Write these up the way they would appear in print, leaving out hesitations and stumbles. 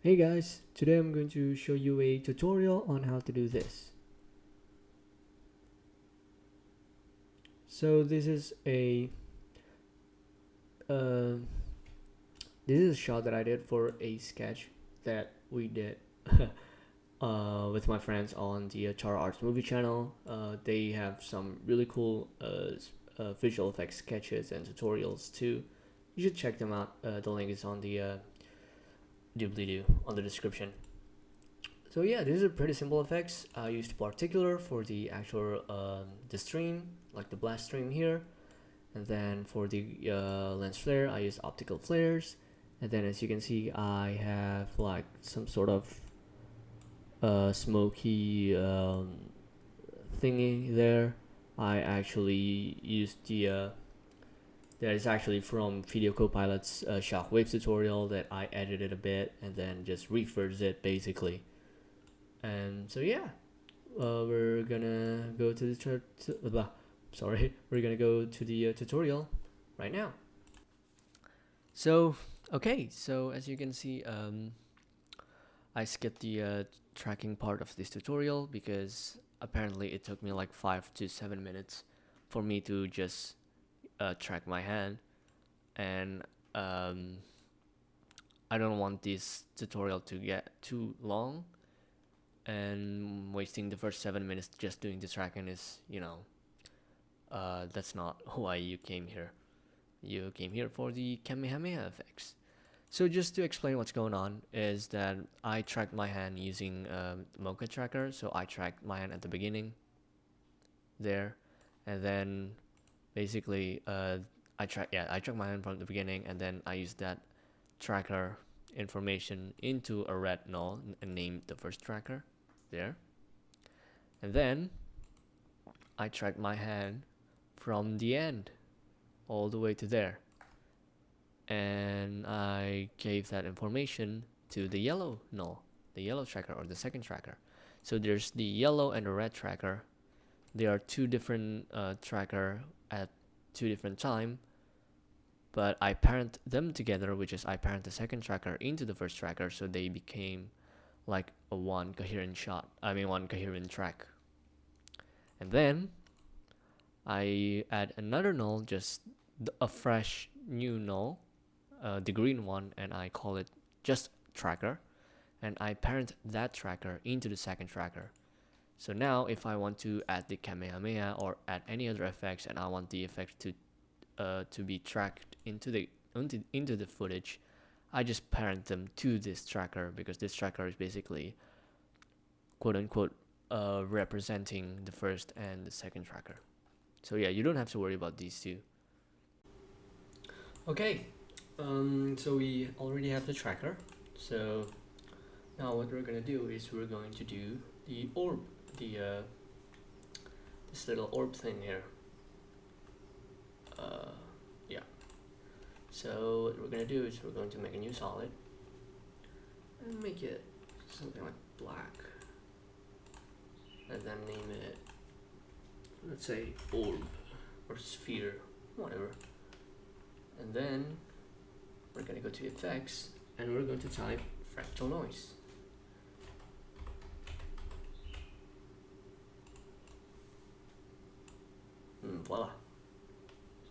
Hey guys, today I'm going to show you a tutorial on how to do this. So this is a shot that I did for a sketch that we did with my friends on the Chara Arts movie channel. They have some really cool visual effects sketches and tutorials too. You should check them out. The link is on the doobly-doo on the description. So yeah, these are pretty simple effects. I used particular for the actual the stream, like the blast stream here, and then for the lens flare, I use optical flares, and then as you can see, I have like some sort of smoky thingy there. I actually used the that is actually from Video Copilot's Shockwave tutorial that I edited a bit and then just reversed it basically. And so yeah, we're gonna go to the we're gonna go to the tutorial right now. So okay, so as you can see, I skipped the tracking part of this tutorial because apparently it took me like 5 to 7 minutes for me to just track my hand, and I don't want this tutorial to get too long, and wasting the first 7 minutes just doing the tracking is, that's not why you came here. You came here for the Kamehameha effects. So just to explain what's going on is that I tracked my hand using Mocha tracker. So I tracked my hand at the beginning there, and then basically I tracked my hand from the beginning, and then I used that tracker information into a red null and named the first tracker there. And then I tracked my hand from the end all the way to there, and I gave that information to the yellow null, the yellow tracker, or the second tracker. So there's the yellow and the red tracker. They are two different tracker at two different time, but I parent them together, which is I parent the second tracker into the first tracker, so they became like a one coherent track. And then I add another null, just a fresh new null, the green one, and I call it just tracker, and I parent that tracker into the second tracker. So now if I want to add the Kamehameha or add any other effects, and I want the effect to be tracked into the footage, I just parent them to this tracker, because this tracker is basically quote unquote representing the first and the second tracker. So yeah, you don't have to worry about these two. Okay, so we already have the tracker. So now what we're gonna do is we're going to do the orb, this little orb thing here. Yeah. So what we're gonna do is we're going to make a new solid and make it something like black, and then name it, let's say, orb or sphere, whatever. And then we're gonna go to effects and we're going to type fractal noise. Voila.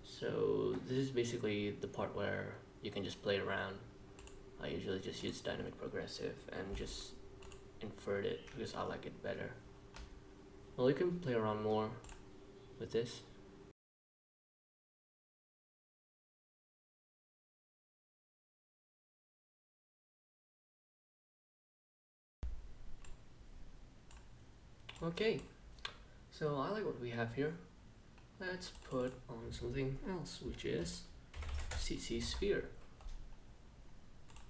So this is basically the part where you can just play around. I usually just use dynamic progressive and just invert it because I like it better. Well, you can play around more with this. Okay, so I like what we have here. Let's put on something else, which is CC sphere.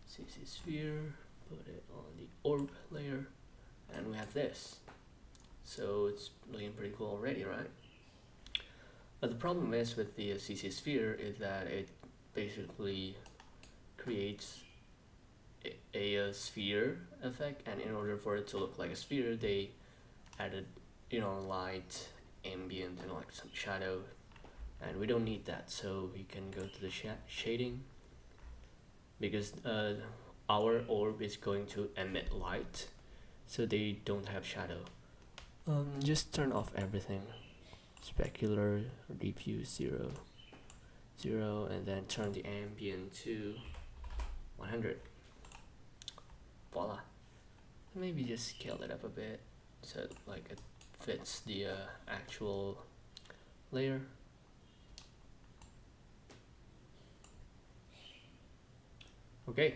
CC sphere, put it on the orb layer, and we have this. So it's looking pretty cool already, right? But the problem is with the CC sphere is that it basically creates a sphere effect, and in order for it to look like a sphere, they added, light, ambient, and like some shadow, and we don't need that. So we can go to the shading, because our orb is going to emit light, so they don't have shadow. Just turn off everything. Specular, diffuse 0, 0, and then turn the ambient to 100. Voila. Maybe just scale it up a bit so like it fits the actual layer. Okay.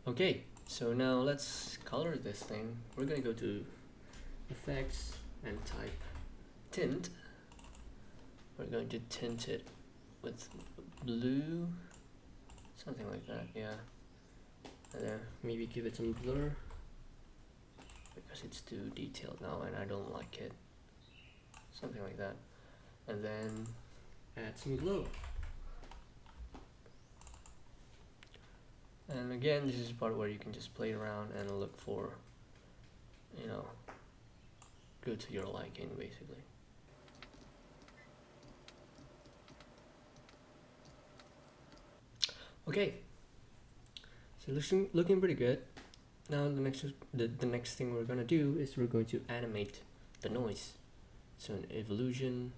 Okay, so now let's color this thing. We're gonna go to effects and type tint. We're going to tint it with blue, something like that, yeah. And then maybe give it some blur because it's too detailed now and I don't like it. Something like that. And then add some glow. And again, this is the part where you can just play around and look for, you know, go to your liking basically. Okay, so looking pretty good. Now the next thing we're gonna do is we're going to animate the noise. So in evolution,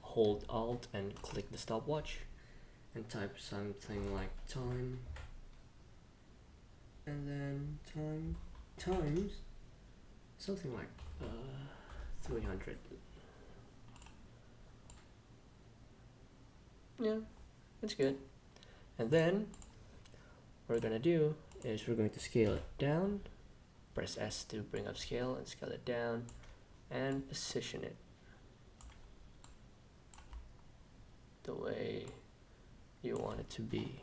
hold Alt and click the stopwatch and type something like time, and then time times something like 300. Yeah, that's good. And then what we're gonna do is we're going to scale it down. Press S to bring up scale and scale it down and position it the way you want it to be.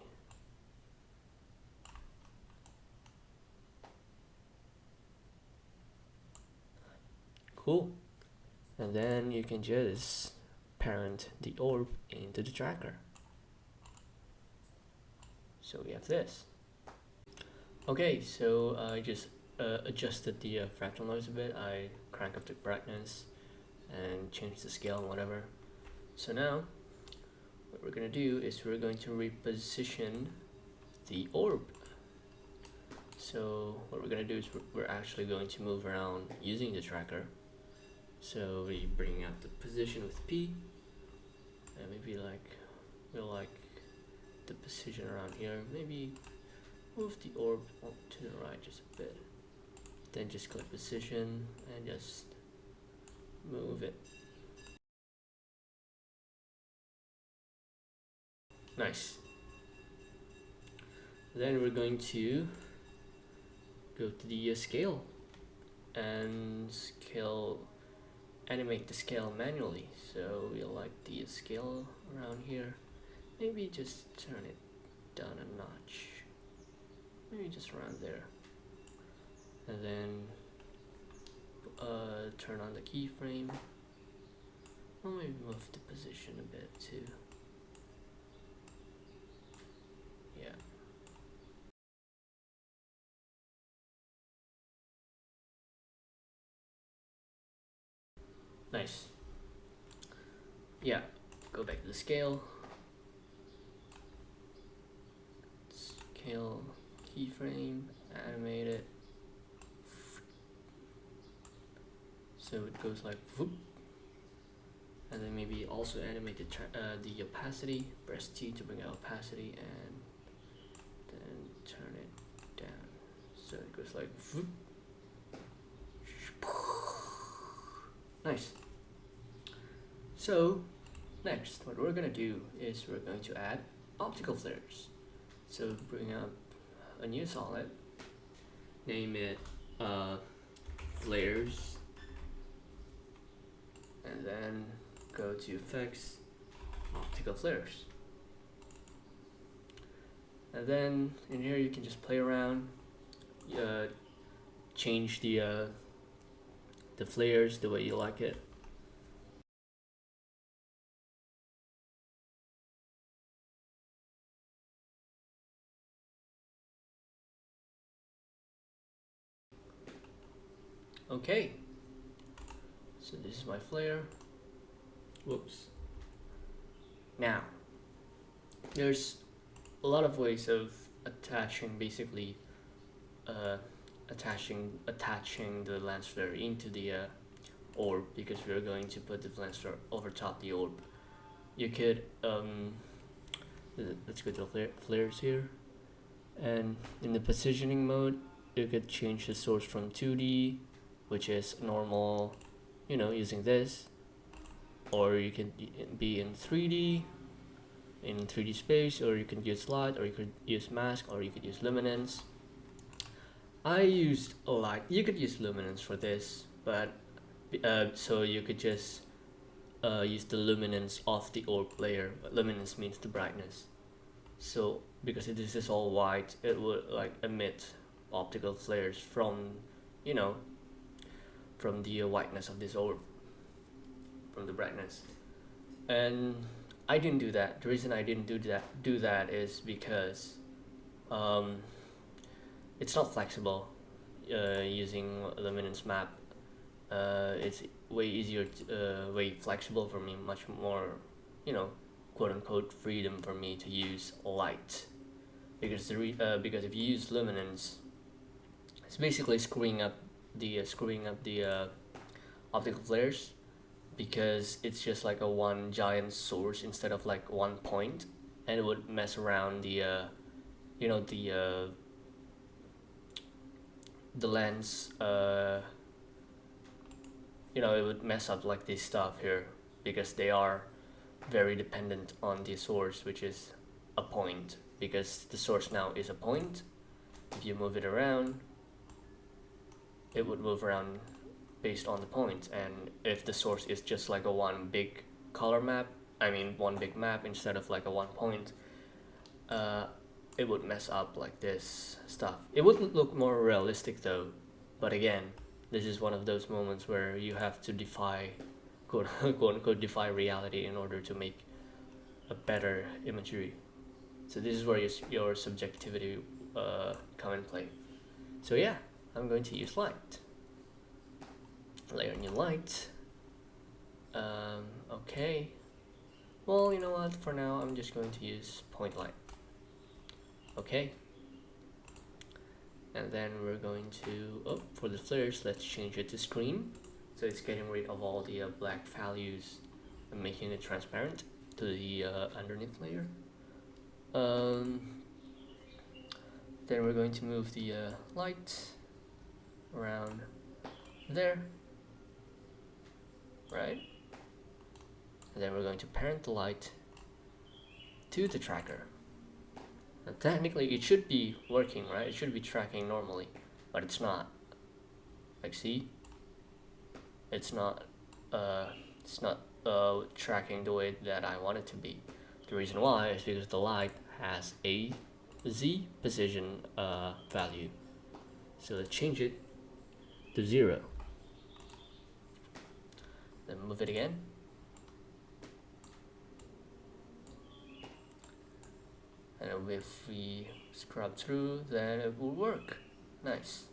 Cool. And then you can just parent the orb into the tracker. So we have this. Okay, so I just adjusted the fractal noise a bit. I crank up the brightness and change the scale and whatever. So now what we're gonna do is we're going to reposition the orb. So what we're gonna do is we're actually going to move around using the tracker. So we bring out the position with P, and maybe we'll like the position around here. Maybe move the orb to the right just a bit. Then just click position and just move it. Nice. Then we're going to go to the scale and animate the scale manually. So we'll like the scale around here. Maybe just turn it down a notch. Maybe just around there. And then turn on the keyframe. Or maybe move the position a bit too. Yeah. Nice. Yeah, go back to the scale. Scale, keyframe, animate it. So it goes like whoop. And then maybe also animate the opacity. Press T to bring out opacity and then turn it down. So it goes like whoop. Nice. So next, what we're gonna do is we're going to add optical flares. So bring up a new solid, name it flares, and then go to effects, optical flares. And then in here you can just play around, change the flares the way you like it. Okay, so this is my flare. Whoops. Now, there's a lot of ways of attaching, basically attaching the lens flare into the orb, because we're going to put the lens flare over top the orb. You could let's go to flares here, and in the positioning mode you could change the source from 2D, which is normal, you know, using this, or you can be in 3D, in 3D space, or you can use light, or you could use mask, or you could use luminance. I used light. You could use luminance for this, but so you could just use the luminance of the orb layer. But luminance means the brightness. So because this is all white, it would like emit optical flares from, you know, from the whiteness of this orb, from the brightness. And I didn't do that. The reason I didn't do that is because it's not flexible using luminance map. It's way easier, way flexible for me, much more, you know, quote unquote freedom for me to use light, because because if you use luminance, it's basically screwing up the optical flares, because it's just like a one giant source instead of like one point, and it would mess around the you know, the lens, you know, it would mess up like this stuff here, because they are very dependent on the source, which is a point, because the source now is a point. If you move it around, it would move around based on the point, and if the source is just like a one big color map, I mean one big map instead of like a one point, it would mess up like this stuff. It would look more realistic though, but again, this is one of those moments where you have to defy, quote unquote, defy reality in order to make a better imagery. So this is where your subjectivity come in play. So yeah, I'm going to use light. Layer new light. Okay. Well, you know what? For now, I'm just going to use point light. Okay. And then we're going to, for the flares, let's change it to screen. So it's getting rid of all the black values and making it transparent to the underneath layer. Then we're going to move the light around there, right? And then we're going to parent the light to the tracker. Now, technically it should be working, right? It should be tracking normally, but it's not. Like, see? It's not tracking the way that I want it to be. The reason why is because the light has a Z position value. So let's change it to 0. Then move it again. And if we scrub through, then it will work. Nice.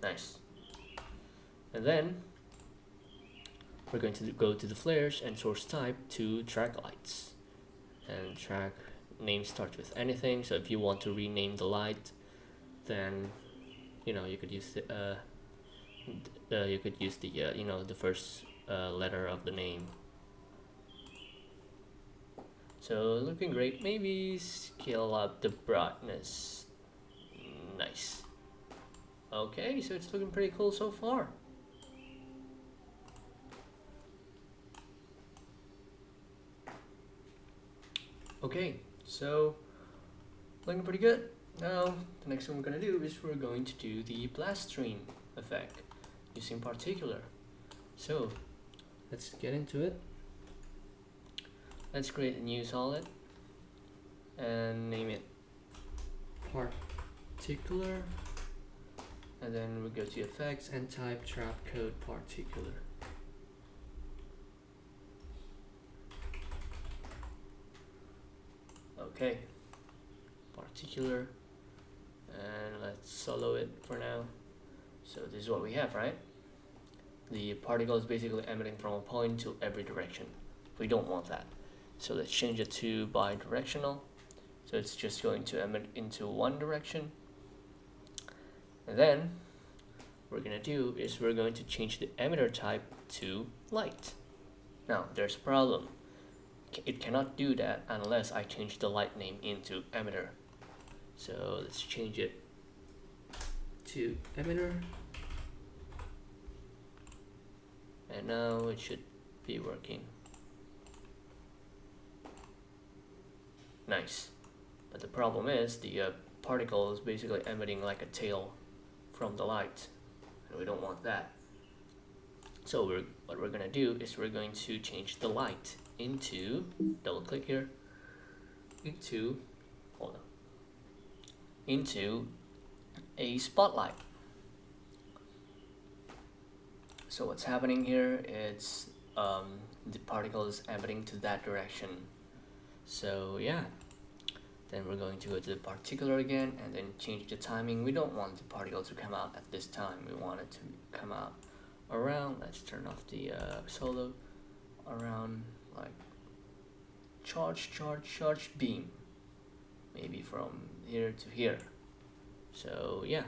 Nice. And then we're going to go to the flares and source type to track lights. And track name starts with anything. So if you want to rename the light, then you know, you could use the you know, the first letter of the name. So looking great. Maybe scale up the brightness. Nice. Okay, so it's looking pretty cool so far. Okay, so looking pretty good. Now the next thing we're gonna do is we're going to do the blast stream effect using particular. So let's get into it. Let's create a new solid and name it particular, and then we go to effects and type trap code particular. Okay, particular, and let's solo it for now. So this is what we have, right? The particle is basically emitting from a point to every direction. We don't want that. So let's change it to bidirectional. So it's just going to emit into one direction. And then what we're going to do is we're going to change the emitter type to light. Now there's a problem. It cannot do that unless I change the light name into emitter. So let's change it to emitter. And now it should be working. Nice. But the problem is the particle is basically emitting like a tail from the light, and we don't want that. So what we're gonna do is we're going to change the light into, double click here, into, hold on, into a spotlight. So what's happening here, it's the particle is emitting to that direction. So yeah, then we're going to go to the particular again and then change the timing. We don't want the particle to come out at this time. We want it to come out around, let's turn off the solo, around like charge beam, maybe from here to here. So yeah,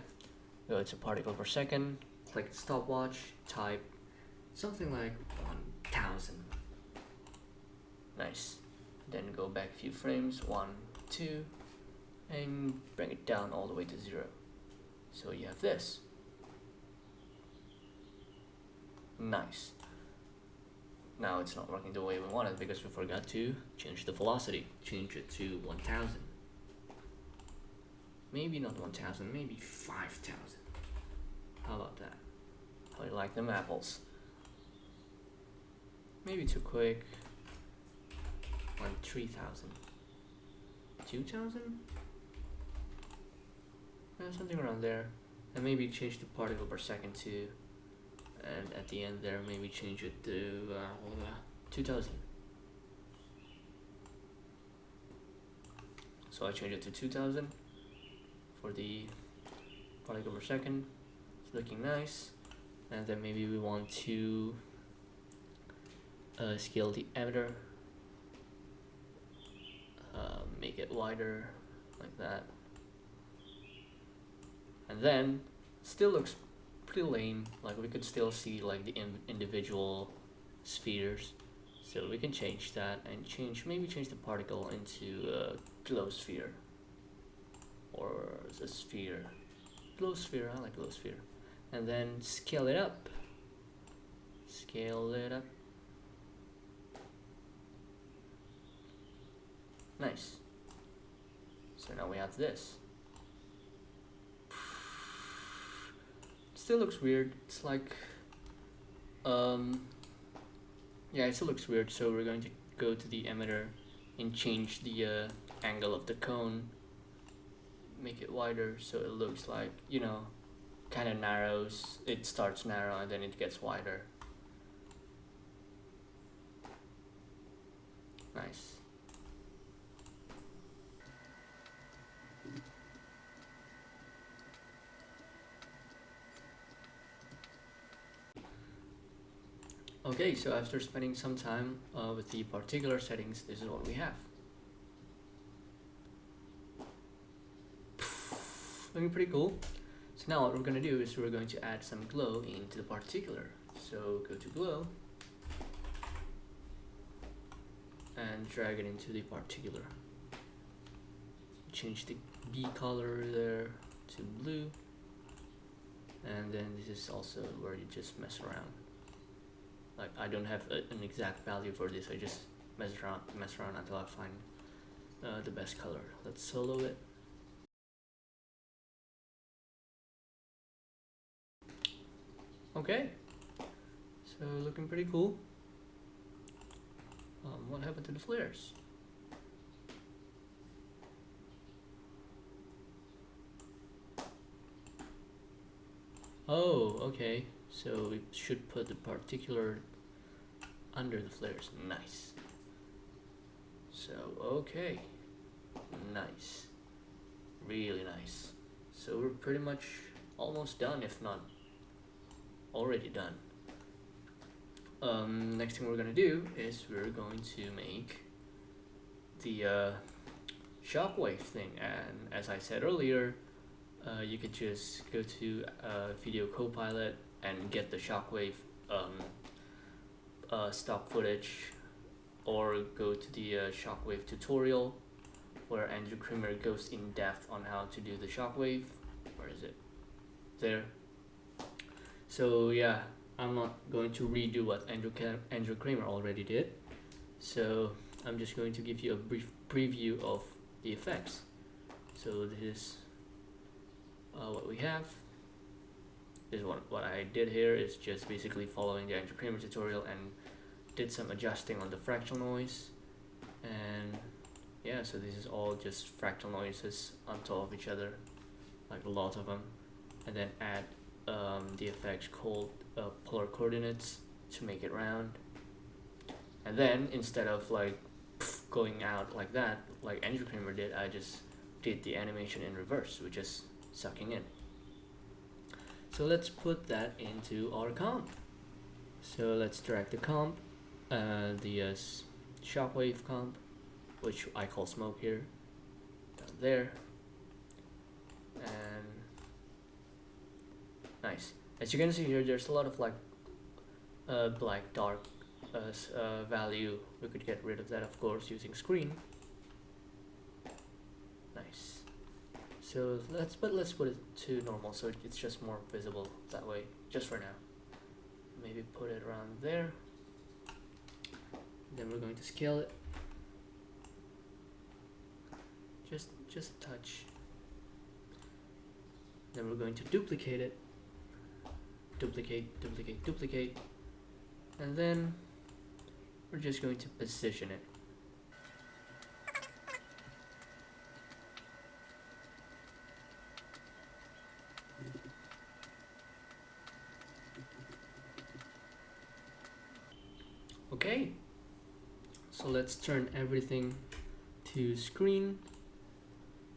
go to particle per second, click stopwatch, type something like 1000. Nice. Then go back a few frames, 1, 2, and bring it down all the way to 0. So you have this. Nice. Now it's not working the way we wanted because we forgot to change the velocity. Change it to 1000. Maybe not 1000, maybe 5000. How about that? How do you like them apples? Maybe too quick. 3000. 2000? Something around there. And maybe change the particle per second too. And at the end there, maybe change it to 2000. So I change it to 2000 for the particle per second. It's looking nice. And then maybe we want to scale the emitter, make it wider like that, and then still looks pretty lame. Like we could still see like the individual spheres, so we can change that and maybe change the particle into a glow sphere or a sphere. Glow sphere, I like glow sphere. And then scale it up. Nice. So now we have this. Still looks weird. It's like yeah, it still looks weird. So we're going to go to the emitter and change the angle of the cone, make it wider so it looks like, you know, kind of narrows. It starts narrow and then it gets wider. Nice. Okay, so after spending some time with the particular settings, this is what we have. Looking pretty cool. So now what we're going to do is we're going to add some glow into the particular. So go to glow and drag it into the particular. Change the B color there to blue, and then this is also where you just mess around. Like I don't have an exact value for this. I just mess around until I find the best color. Let's solo it. Okay, so looking pretty cool. What happened to the flares? Oh, okay. So we should put the particular under the flares. Nice. So, okay. Nice. Really nice. So we're pretty much almost done, if not already done. Next thing we're gonna do is we're going to make the Shockwave thing, and as I said earlier, you could just go to Video Copilot and get the Shockwave stock footage, or go to the Shockwave tutorial where Andrew Kramer goes in depth on how to do the Shockwave. Where is it? There. So yeah, I'm not going to redo what Andrew Kramer already did. So I'm just going to give you a brief preview of the effects. So this is what we have. This is what I did here is just basically following the Andrew Kramer tutorial and did some adjusting on the fractal noise. And yeah, so this is all just fractal noises on top of each other, like a lot of them, and then add the effect called polar coordinates to make it round. And then instead of like going out like that, like Andrew Kramer did, I just did the animation in reverse, which is sucking in. So let's put that into our comp. So let's drag the comp, the Shockwave comp, which I call smoke here, down there, and nice. As you can see here, there's a lot of like black dark value. We could get rid of that, of course, using screen. Nice. So let's put it to normal, so it's just more visible that way, just for now. Maybe put it around there. Then we're going to scale it. Just a touch. Then we're going to duplicate it. Duplicate. And then we're just going to position it. Okay, so let's turn everything to screen.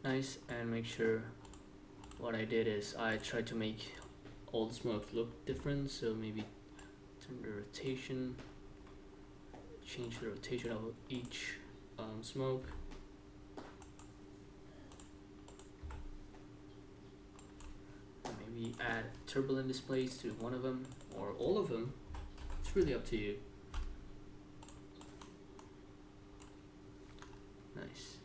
Nice, and make sure what I did is I tried to make all the smokes look different, so maybe turn the rotation, change the rotation of each smoke. Maybe add turbulent displays to one of them or all of them. It's really up to you. Nice.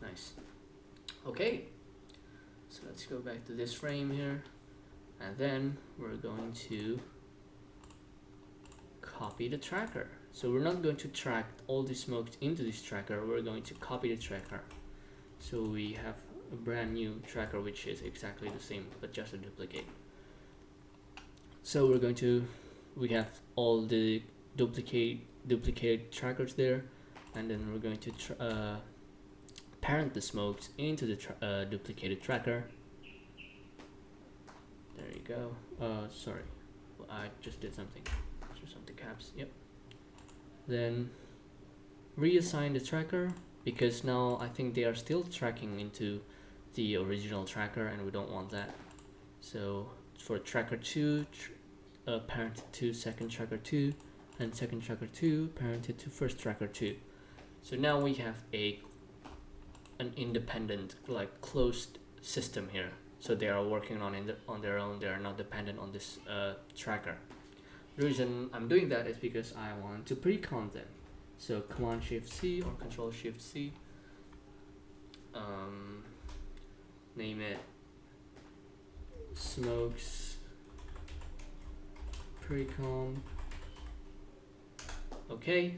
Nice. Okay, so let's go back to this frame here, and then we're going to copy the tracker. So we're not going to track all the smokes into this tracker, we're going to copy the tracker. So we have a brand new tracker which is exactly the same but just a duplicate. So we have all the duplicate trackers there, and then we're going to parent the smokes into the duplicated tracker. There you go. Sorry, I just did something. Just the caps. Yep. Then reassign the tracker, because now I think they are still tracking into the original tracker and we don't want that. So for tracker 2, parented to second tracker 2, and second tracker 2 parented to first tracker 2. So now we have an independent, like closed system here. So they are working on their own. They are not dependent on this tracker. The reason I'm doing that is because I want to pre-count them. So Command Shift C or Control Shift C. Name it smokes pre-count. Okay.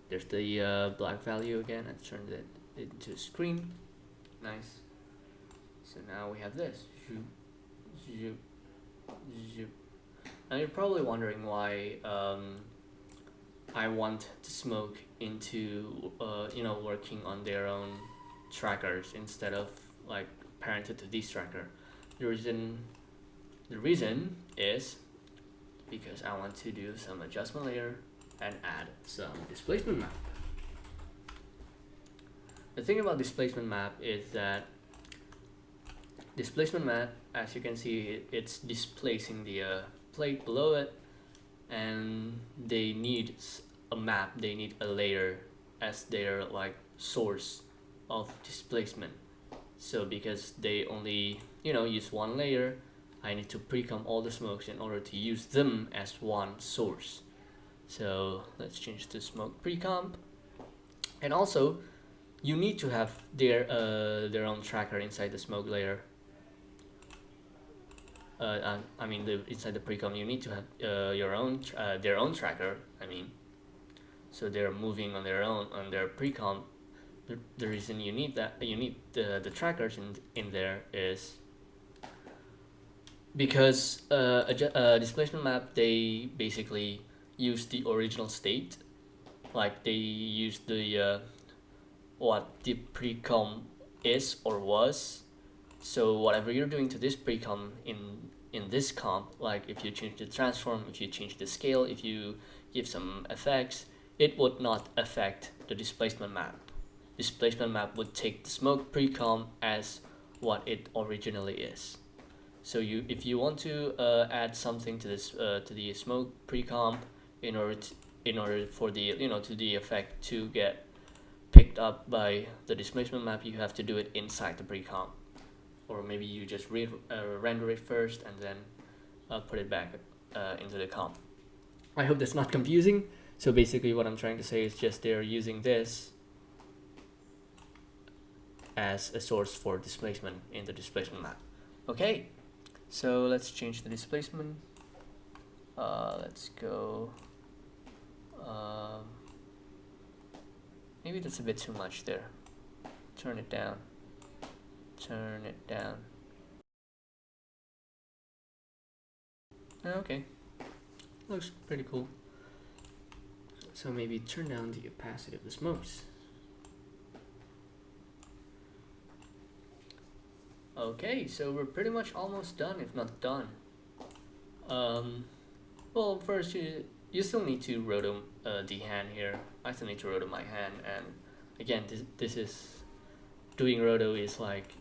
There's the black value again. I turned it into screen. Nice. So now we have this. Zoop. Now you're probably wondering why I want the smoke into working on their own trackers instead of like parented to this tracker. The reason is because I want to do some adjustment layer and add some displacement map. The thing about displacement map is that displacement map, as you can see, it's displacing the plate below it, and they need a map, they need a layer as their like source of displacement. So because they only use one layer, I need to pre-comp all the smokes in order to use them as one source. So let's change the smoke pre-comp. And also you need to have their own tracker inside the smoke layer. I mean, inside the pre-comp you need to have their own tracker. I mean, so they're moving on their own on their pre-comp. The reason you need the trackers in there is because a displacement map, they basically use the original state, like they use the what the pre-comp is or was. So whatever you're doing to this pre-comp in this comp, like if you change the transform, if you change the scale, if you give some effects, it would not affect the displacement map. Displacement map would take the smoke pre-comp as what it originally is. So if you want to add something to this to the smoke pre-comp in order for the to the effect to get picked up by the displacement map, you have to do it inside the pre-comp, or maybe you just render it first and then put it back into the comp. I hope that's not confusing. So basically what I'm trying to say is just they're using this as a source for displacement in the displacement map. Okay, so let's change the displacement. Let's go. Maybe that's a bit too much there. Turn it down. Turn it down. Okay, looks pretty cool. So maybe turn down the opacity of the smokes. Okay, so we're pretty much almost done, if not done. Well, first you still need to roto the hand here. I still need to roto my hand, and again, this is doing roto is like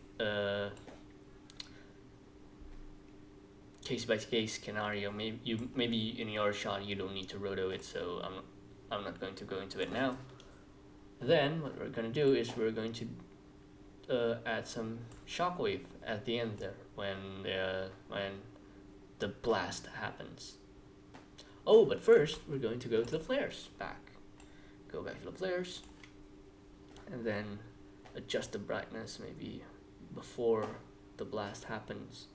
case by case scenario. Maybe in your shot you don't need to roto it, so I'm not going to go into it now. Then what we're gonna do is we're going to add some shockwave at the end there when the blast happens. Oh, but first we're going to go to the flares back. Go back to the flares, and then adjust the brightness maybe before the blast happens,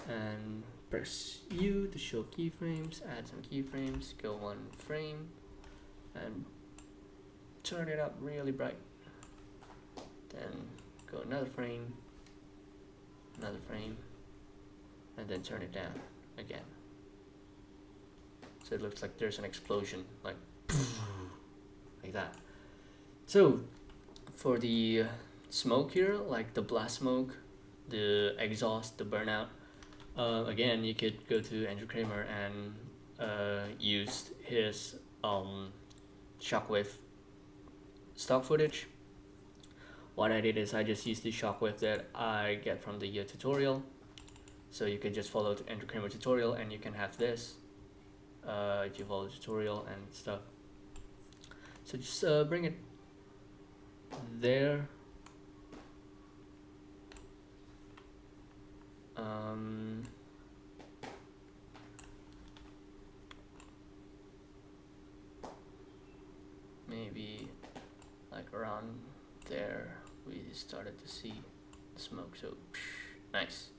and press U to show keyframes. Add some keyframes. Go one frame and turn it up really bright. Then go another frame, and then turn it down again. So it looks like there's an explosion, like that. So for the smoke here, like the blast smoke, the exhaust, the burnout, again, you could go to Andrew Kramer and use his Shockwave stock footage. What I did is I just used the Shockwave that I get from the tutorial. So you can just follow the Andrew Kramer tutorial and you can have this if you follow the tutorial and stuff. So just bring it there. Maybe like around there we started to see the smoke, so nice.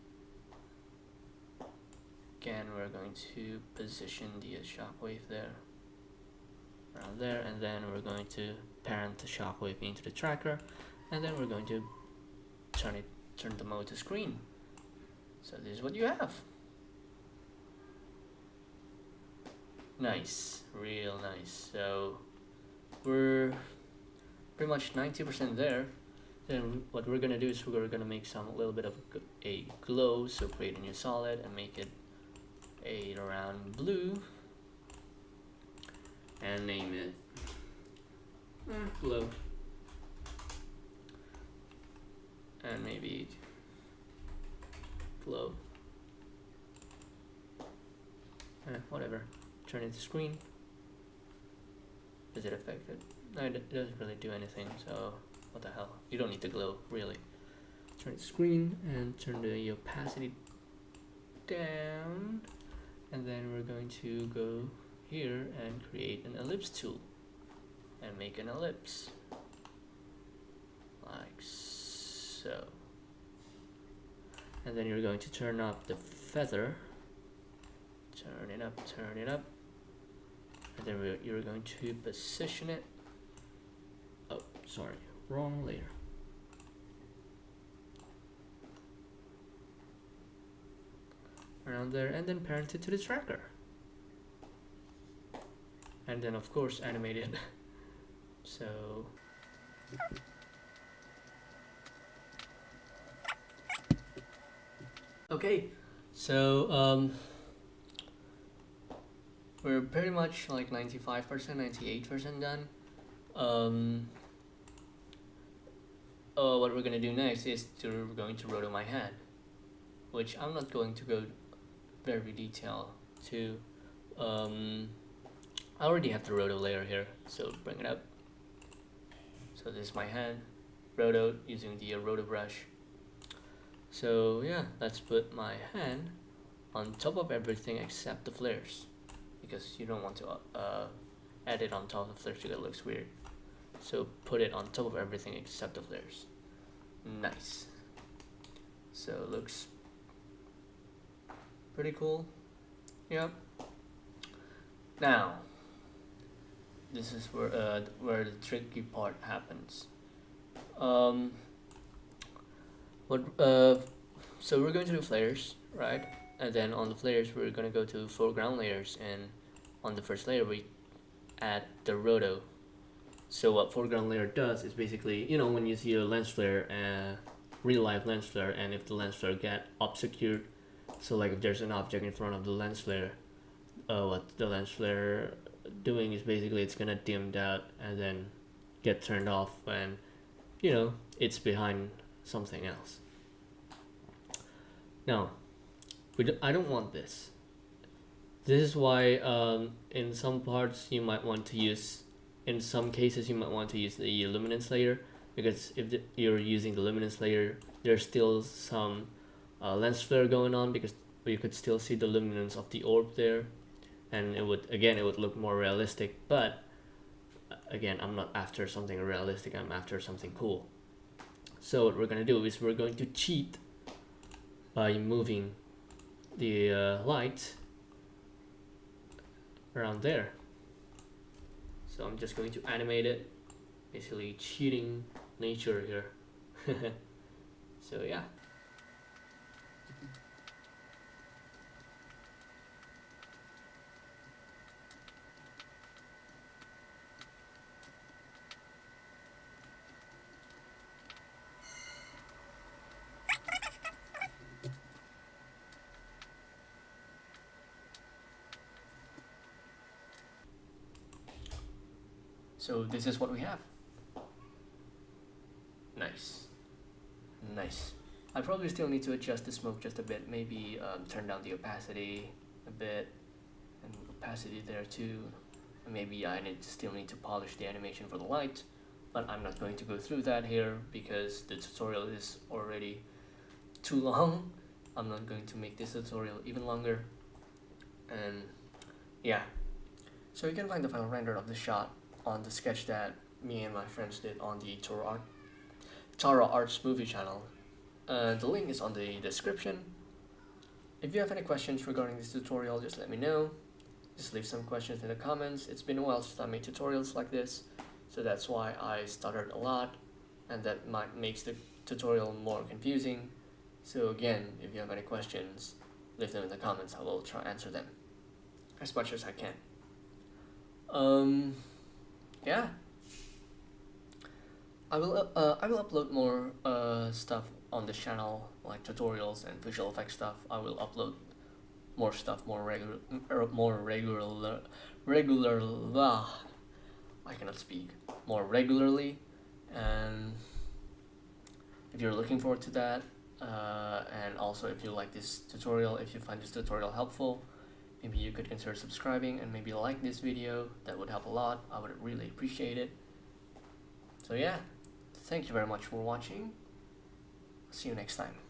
Again, we're going to position the shockwave there, around there, and then we're going to parent the shockwave into the tracker, and then we're going to turn the mode to screen. So this is what you have. Nice, real nice. So we're pretty much 90% there. then what we're gonna do is we're gonna make a little bit of a glow. So create a new solid and make it a round blue and name it glow, and maybe glow, whatever. Turn it to screen. Does it affect it? No, it doesn't really do anything, so what the hell? You don't need the glow, really. Turn it to screen and turn the opacity down, and then we're going to go here and create an ellipse tool and make an ellipse like so. And then you're going to turn up the feather, turn it up, and then you're going to position it. Oh, sorry, wrong layer. Around there, and then parent it to the tracker. And then of course animate it. So okay, so we're pretty much like 95%, 98% done. What we're gonna do next is we're going to roto my hand, which I'm not going to go very detailed to. I already have the roto layer here, so bring it up. So this is my hand, roto using the roto brush. So yeah, let's put my hand on top of everything except the flares, because you don't want to add it on top of the flares because it looks weird. So put it on top of everything except the flares. Nice. So it looks pretty cool. Yep. Now this is where the tricky part happens. So we're going to do flares, right? And then on the flares we're going to go to foreground layers, and on the first layer we add the roto. So what foreground layer does is basically, you know, when you see a lens flare, real life lens flare, and if the lens flare get obscured, so like if there's an object in front of the lens flare, what the lens flare doing is basically it's gonna dimmed out and then get turned off when, you know, it's behind something else. Now, I don't want this. This is why in some parts you might want to use, in some cases you might want to use the luminance layer, because if you're using the luminance layer, there's still some lens flare going on, because you could still see the luminance of the orb there, and it would look more realistic. But again, I'm not after something realistic, I'm after something cool. So what we're gonna do is we're going to cheat by moving the light around there. So I'm just going to animate it, basically cheating nature here. So yeah. So this is what we have. Nice. Nice. I probably still need to adjust the smoke just a bit, maybe turn down the opacity a bit, and opacity there too. And maybe I still need to polish the animation for the light, but I'm not going to go through that here because the tutorial is already too long. I'm not going to make this tutorial even longer. And yeah, so you can find the final render of the shot on the sketch that me and my friends did on the Tara Arts movie channel. The link is on the description. If you have any questions regarding this tutorial, just let me know. Just leave some questions in the comments. It's been a while since I made tutorials like this, so that's why I stuttered a lot, and that makes the tutorial more confusing. So again, if you have any questions, leave them in the comments. I will try to answer them as much as I can. Yeah. I will upload more stuff on this channel, like tutorials and visual effects stuff. I will upload more stuff regular. I cannot speak. More regularly, and if you're looking forward to that, and also if you like this tutorial, if you find this tutorial helpful, maybe you could consider subscribing and maybe like this video. That would help a lot. I would really appreciate it. So yeah, thank you very much for watching. See you next time.